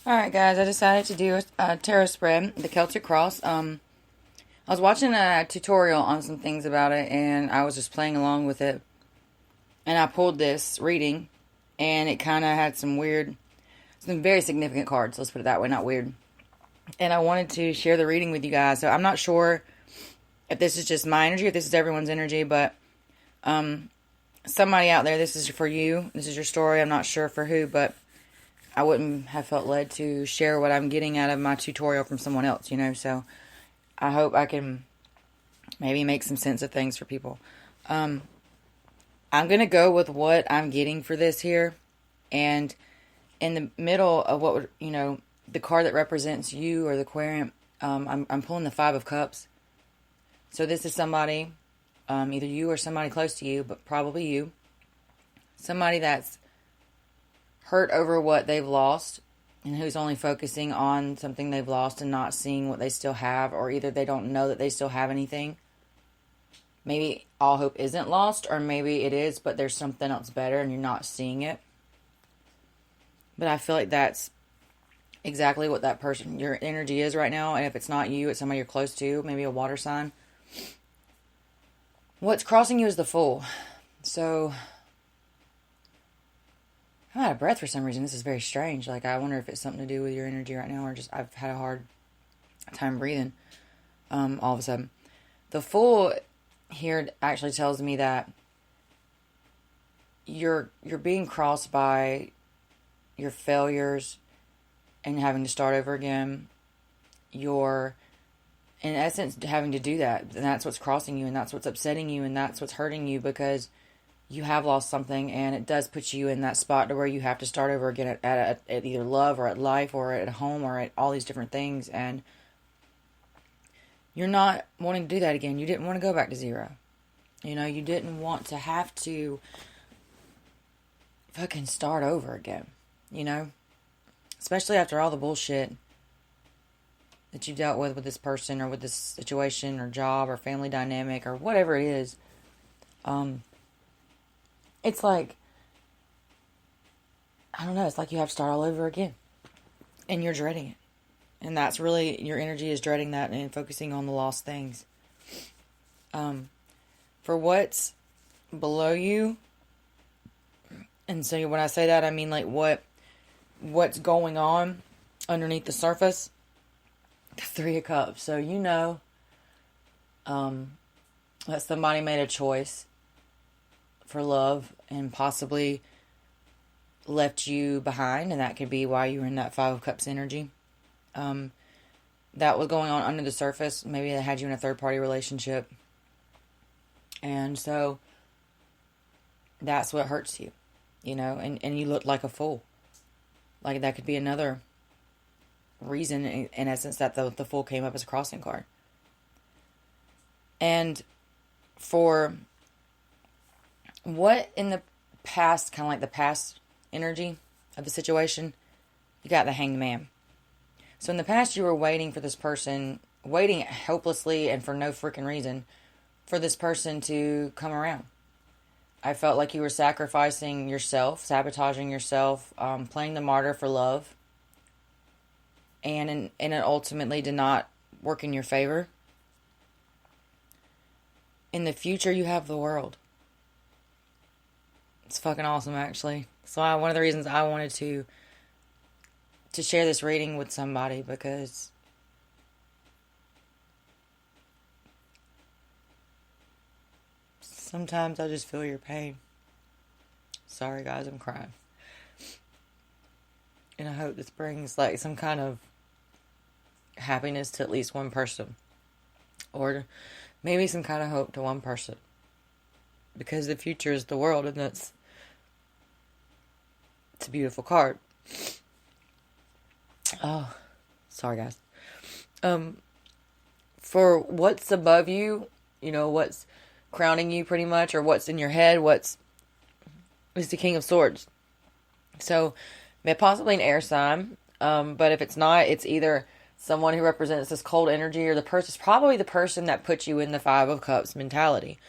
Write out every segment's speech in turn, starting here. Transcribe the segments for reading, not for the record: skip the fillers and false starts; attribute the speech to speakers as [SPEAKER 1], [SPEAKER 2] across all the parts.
[SPEAKER 1] Alright guys, I decided to do a tarot spread, the Celtic Cross. I was watching a tutorial on some things about it and I was just playing along with it. And I pulled this reading and it kind of had some very significant cards, let's put it that way, not weird. And I wanted to share the reading with you guys. So I'm not sure if this is just my energy, if this is everyone's energy, but somebody out there, this is for you. This is your story. I'm not sure for who, but I wouldn't have felt led to share what I'm getting out of my tutorial from someone else, so I hope I can maybe make some sense of things for people. I'm going to go with what I'm getting for this here, and in the middle of what would, the card that represents you or the querent, I'm pulling the Five of Cups. So this is somebody, either you or somebody close to you, but probably you, somebody that's hurt over what they've lost and who's only focusing on something they've lost and not seeing what they still have, or either they don't know that they still have anything. Maybe all hope isn't lost, or maybe it is, but there's something else better and you're not seeing it. But I feel like that's exactly what that person, your energy is right now. And if it's not you, it's somebody you're close to, maybe a water sign. What's crossing you is the Fool. So I'm out of breath for some reason. This is very strange. Like, I wonder if it's something to do with your energy right now, or just I've had a hard time breathing all of a sudden. The Fool here actually tells me that you're being crossed by your failures and having to start over again. You're, in essence, having to do that. And that's what's crossing you, and that's what's upsetting you, and that's what's hurting you, because you have lost something, and it does put you in that spot to where you have to start over again at either love or at life or at home or at all these different things, and you're not wanting to do that again. You didn't want to go back to zero. You didn't want to have to fucking start over again, especially after all the bullshit that you've dealt with this person or with this situation or job or family dynamic or whatever it is. It's like, I don't know, it's like you have to start all over again. And you're dreading it. And that's really, your energy is dreading that and focusing on the lost things. For what's below you, and so when I say that, I mean like what's going on underneath the surface, the Three of Cups. So that somebody made a choice for love and possibly left you behind, and that could be why you were in that Five of Cups energy. That was going on under the surface. Maybe they had you in a third-party relationship, and so that's what hurts you, and you look like a fool. Like, that could be another reason, in essence, that the Fool came up as a crossing card. And for what in the past, kind of like the past energy of the situation, you got the Hanged Man. So in the past, you were waiting for this person, waiting hopelessly and for no freaking reason, for this person to come around. I felt like you were sacrificing yourself, sabotaging yourself, playing the martyr for love, and it ultimately did not work in your favor. In the future, you have the world. It's fucking awesome, actually. So one of the reasons I wanted to share this reading with somebody, because sometimes I just feel your pain. Sorry, guys, I'm crying. And I hope this brings like some kind of happiness to at least one person, or maybe some kind of hope to one person, because the future is the world, and it's a beautiful card. Oh, sorry, guys. For what's above you, what's crowning you pretty much, or what's in your head, is the King of Swords. So, possibly an air sign, but if it's not, it's either someone who represents this cold energy, or it's probably the person that put you in the Five of Cups mentality.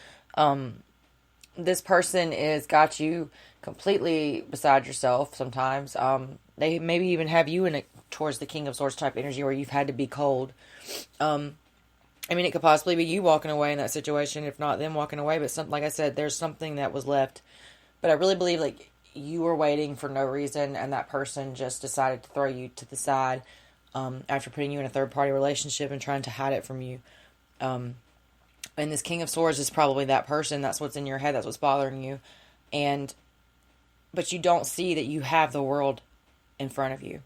[SPEAKER 1] This person is got you completely beside yourself sometimes. They maybe even have you in a towards the King of Swords type energy where you've had to be cold. I mean, it could possibly be you walking away in that situation, if not them walking away. But like I said, there's something that was left. But I really believe like you were waiting for no reason, and that person just decided to throw you to the side after putting you in a third party relationship and trying to hide it from you. And this King of Swords is probably that person. That's what's in your head. That's what's bothering you. But you don't see that you have the world in front of you.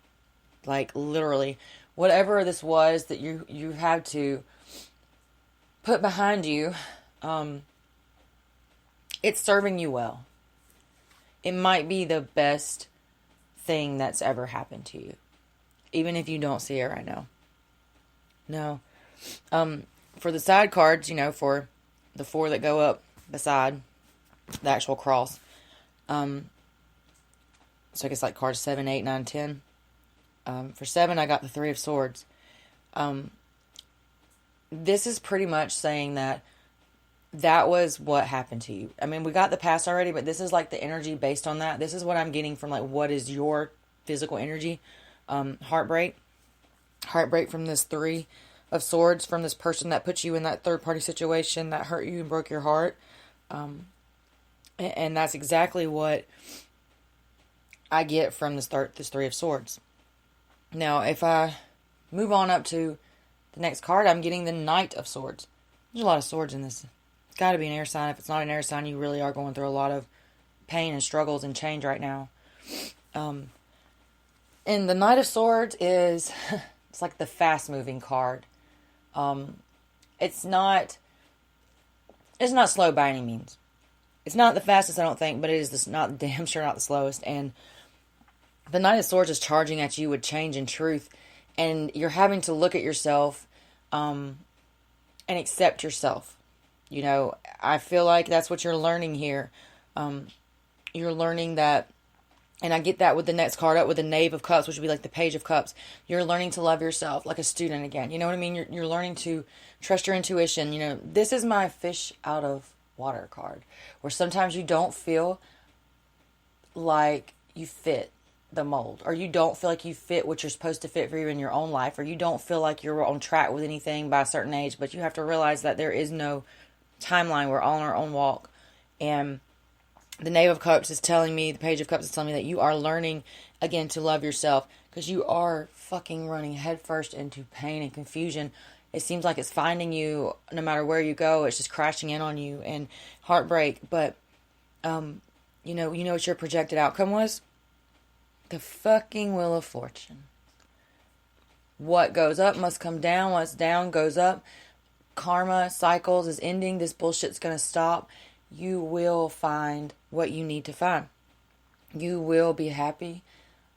[SPEAKER 1] Like literally, whatever this was that you had to put behind you, it's serving you well. It might be the best thing that's ever happened to you, even if you don't see it right now. No. For the side cards, for the 4 that go up beside the actual cross. So I guess like cards 7, 8, 9, 10. For 7, I got the 3 of Swords. This is pretty much saying that was what happened to you. I mean, we got the past already, but this is like the energy based on that. This is what I'm getting from like what is your physical energy. Heartbreak from this 3 of Swords, from this person that put you in that third party situation that hurt you and broke your heart. And that's exactly what I get from this 3 of Swords. Now, if I move on up to the next card, I'm getting the Knight of Swords. There's a lot of swords in this. It's got to be an air sign. If it's not an air sign, you really are going through a lot of pain and struggles and change right now. And the Knight of Swords is, it's like the fast moving card. It's not slow by any means. It's not the fastest, I don't think, but it is damn sure not the slowest. And the Knight of Swords is charging at you with change and truth, and you're having to look at yourself, and accept yourself. I feel like that's what you're learning here. You're learning that, and I get that with the next card up with the Knave of Cups, which would be like the Page of Cups. You're learning to love yourself like a student again. You know what I mean? You're learning to trust your intuition. This is my fish out of water card, where sometimes you don't feel like you fit the mold, or you don't feel like you fit what you're supposed to fit for you in your own life, or you don't feel like you're on track with anything by a certain age, but you have to realize that there is no timeline. We're all on our own walk. And the Knave of Cups is telling me, the Page of Cups is telling me that you are learning again to love yourself, because you are fucking running headfirst into pain and confusion. It seems like it's finding you no matter where you go. It's just crashing in on you and heartbreak. But, you know what your projected outcome was? The fucking Wheel of Fortune. What goes up must come down. What's down goes up. Karma cycles is ending. This bullshit's going to stop. You will find what you need to find. You will be happy.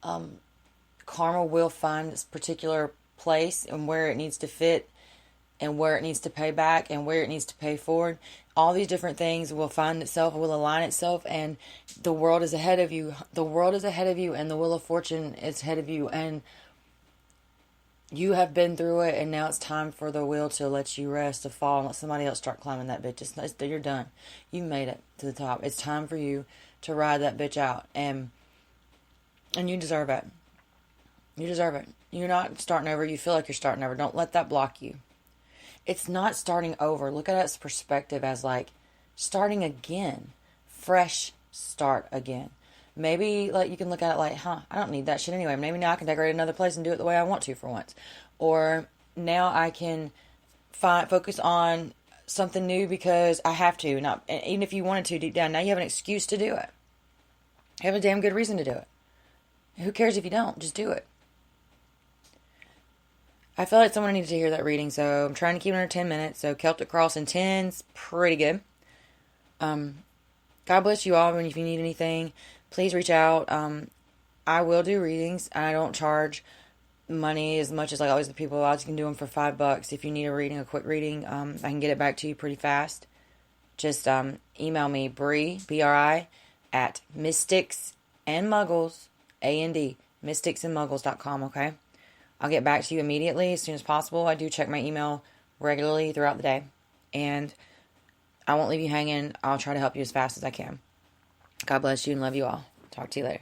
[SPEAKER 1] Karma will find this particular place and where it needs to fit, and where it needs to pay back, and where it needs to pay forward. All these different things will find itself, will align itself, and the world is ahead of you. The world is ahead of you, and the Wheel of Fortune is ahead of you, and you have been through it, and now it's time for the wheel to let you rest, to fall, and let somebody else start climbing that bitch. You're done. You made it to the top. It's time for you to ride that bitch out, and you deserve it. You deserve it. You're not starting over. You feel like you're starting over. Don't let that block you. It's not starting over. Look at its perspective as like starting again. Fresh start again. Maybe like you can look at it like, I don't need that shit anyway. Maybe now I can decorate another place and do it the way I want to for once. Or now I can focus on something new because I have to. Not, and even if you wanted to deep down, now you have an excuse to do it. You have a damn good reason to do it. Who cares if you don't? Just do it. I feel like someone needed to hear that reading, so I'm trying to keep it under 10 minutes. So Celtic Cross in 10's pretty good. God bless you all. And if you need anything, please reach out. I will do readings. I don't charge money as much as like always the people. I can do them for $5. If you need a reading, a quick reading, I can get it back to you pretty fast. Just email me, Bri, B-R-I, at mysticsandmuggles, A-N-D, mysticsandmuggles.com, okay? I'll get back to you immediately as soon as possible. I do check my email regularly throughout the day. And I won't leave you hanging. I'll try to help you as fast as I can. God bless you and love you all. Talk to you later.